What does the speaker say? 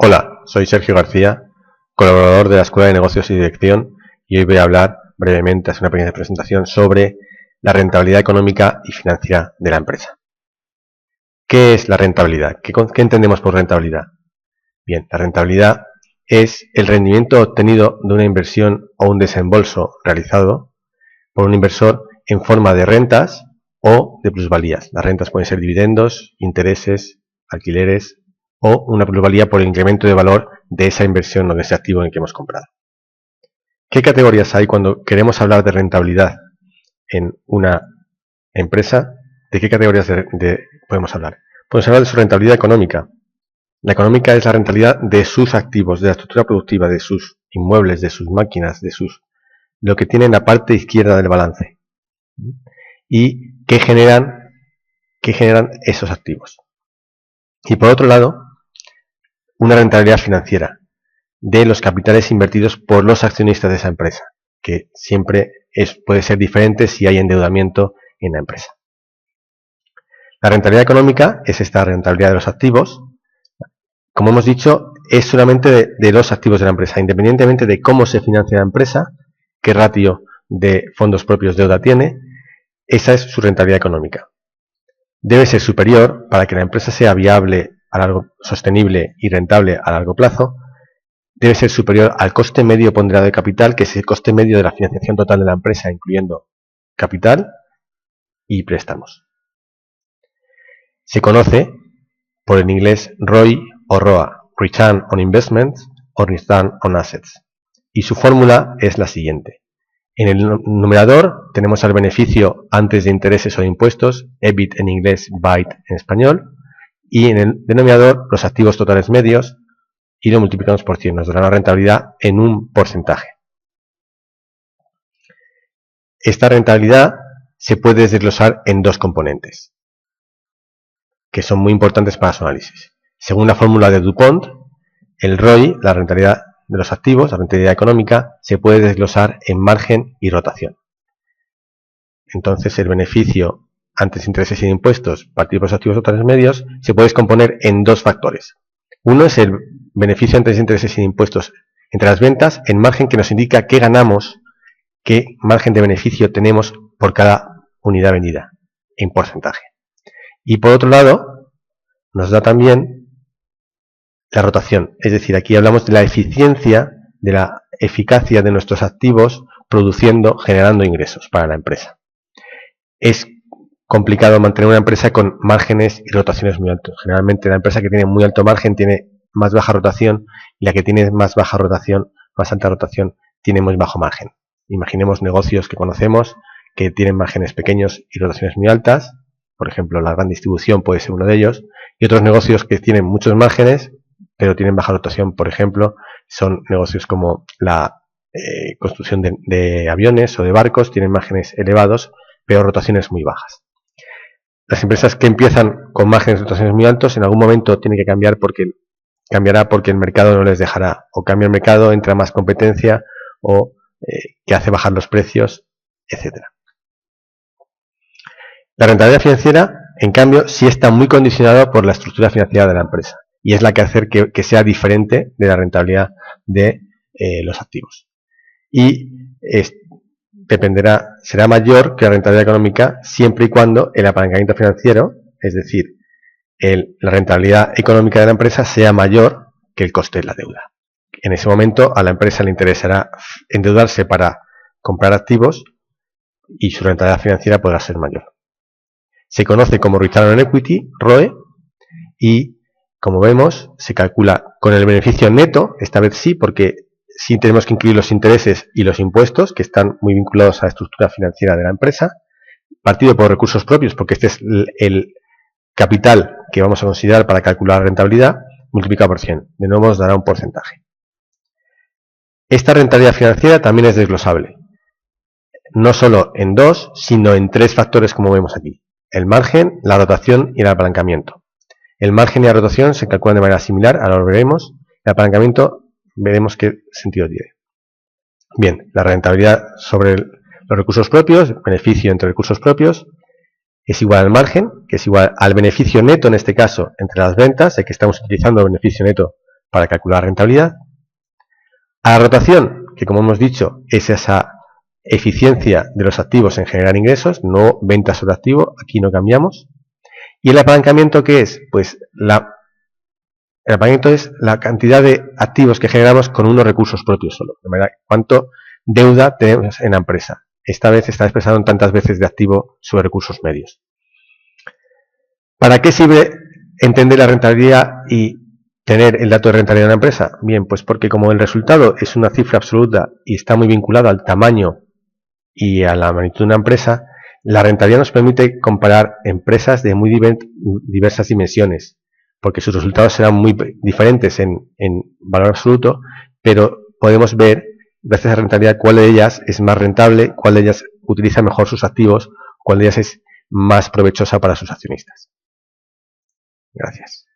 Hola, soy Sergio García, colaborador de la Escuela de Negocios y Dirección, y hoy voy a hablar brevemente, hacer una pequeña presentación sobre la rentabilidad económica y financiera de la empresa. ¿Qué es la rentabilidad? ¿Qué entendemos por rentabilidad? Bien, la rentabilidad es el rendimiento obtenido de una inversión o un desembolso realizado por un inversor en forma de rentas o de plusvalías. Las rentas pueden ser dividendos, intereses, alquileres o una plusvalía por el incremento de valor de esa inversión o de ese activo en el que hemos comprado. ¿Qué categorías hay cuando queremos hablar de rentabilidad en una empresa? ¿De qué categorías podemos hablar? Podemos hablar de su rentabilidad económica. La económica es la rentabilidad de sus activos, de la estructura productiva, de sus inmuebles, de sus máquinas, de lo que tiene en la parte izquierda del balance. Y qué generan esos activos. Y por otro lado, una rentabilidad financiera de los capitales invertidos por los accionistas de esa empresa, que siempre puede ser diferente si hay endeudamiento en la empresa. La rentabilidad económica es esta rentabilidad de los activos. Como hemos dicho, es solamente de los activos de la empresa, independientemente de cómo se financia la empresa, qué ratio de fondos propios deuda tiene, esa es su rentabilidad económica. Debe ser superior para que la empresa sea viable, sostenible y rentable a largo plazo. Debe ser superior al coste medio ponderado de capital, que es el coste medio de la financiación total de la empresa, incluyendo capital y préstamos. Se conoce por el inglés ROI o ROA, Return on Investments o Return on Assets. Y su fórmula es la siguiente. En el numerador tenemos al beneficio antes de intereses o de impuestos, EBIT en inglés, BIT en español, y en el denominador los activos totales medios, y lo multiplicamos por 100, nos dará la rentabilidad en un porcentaje. Esta rentabilidad se puede desglosar en dos componentes, que son muy importantes para su análisis. Según la fórmula de DuPont, el ROI, la rentabilidad de los activos, la rentabilidad económica, se puede desglosar en margen y rotación. Entonces, el beneficio antes de intereses y de impuestos partido por los activos totales medios se puede descomponer en dos factores. Uno es el beneficio antes de intereses y de impuestos entre las ventas, en margen, que nos indica qué ganamos, qué margen de beneficio tenemos por cada unidad vendida en porcentaje. Y por otro lado, nos da también la rotación, es decir, aquí hablamos de la eficiencia, de la eficacia de nuestros activos generando ingresos para la empresa. Es complicado mantener una empresa con márgenes y rotaciones muy altos. Generalmente la empresa que tiene muy alto margen tiene más baja rotación, y la que tiene más baja rotación, más alta rotación, tiene muy bajo margen. Imaginemos negocios que conocemos que tienen márgenes pequeños y rotaciones muy altas, por ejemplo la gran distribución puede ser uno de ellos, y otros negocios que tienen muchos márgenes pero tienen baja rotación, por ejemplo, son negocios como la construcción de aviones o de barcos, tienen márgenes elevados, pero rotaciones muy bajas. Las empresas que empiezan con márgenes de rotaciones muy altos, en algún momento tienen que cambiará porque el mercado no les dejará, o cambia el mercado, entra más competencia, o que hace bajar los precios, etc. La rentabilidad financiera, en cambio, sí está muy condicionada por la estructura financiera de la empresa, y es la que hace que sea diferente de la rentabilidad de los activos. Y será mayor que la rentabilidad económica siempre y cuando el apalancamiento financiero, es decir, la rentabilidad económica de la empresa, sea mayor que el coste de la deuda. En ese momento a la empresa le interesará endeudarse para comprar activos y su rentabilidad financiera podrá ser mayor. Se conoce como Return on Equity, ROE, y como vemos, se calcula con el beneficio neto, esta vez sí, porque sí tenemos que incluir los intereses y los impuestos, que están muy vinculados a la estructura financiera de la empresa, partido por recursos propios, porque este es el capital que vamos a considerar para calcular la rentabilidad, multiplicado por 100. De nuevo nos dará un porcentaje. Esta rentabilidad financiera también es desglosable, no solo en dos, sino en tres factores, como vemos aquí: el margen, la rotación y el apalancamiento. El margen y la rotación se calculan de manera similar, ahora lo veremos. El apalancamiento veremos qué sentido tiene. Bien, la rentabilidad sobre los recursos propios, beneficio entre recursos propios, es igual al margen, que es igual al beneficio neto, en este caso, entre las ventas, ya que estamos utilizando el beneficio neto para calcular rentabilidad. A la rotación, que como hemos dicho es esa eficiencia de los activos en generar ingresos, no venta sobre activo, aquí no cambiamos. Y el apalancamiento, ¿qué es? Pues el apalancamiento es la cantidad de activos que generamos con unos recursos propios solo. De manera, ¿cuánto deuda tenemos en la empresa? Esta vez está expresado en tantas veces de activo sobre recursos medios. ¿Para qué sirve entender la rentabilidad y tener el dato de rentabilidad de una empresa? Bien, pues porque como el resultado es una cifra absoluta y está muy vinculado al tamaño y a la magnitud de una empresa, la rentabilidad nos permite comparar empresas de muy diversas dimensiones, porque sus resultados serán muy diferentes en valor absoluto, pero podemos ver, gracias a la rentabilidad, cuál de ellas es más rentable, cuál de ellas utiliza mejor sus activos, cuál de ellas es más provechosa para sus accionistas. Gracias.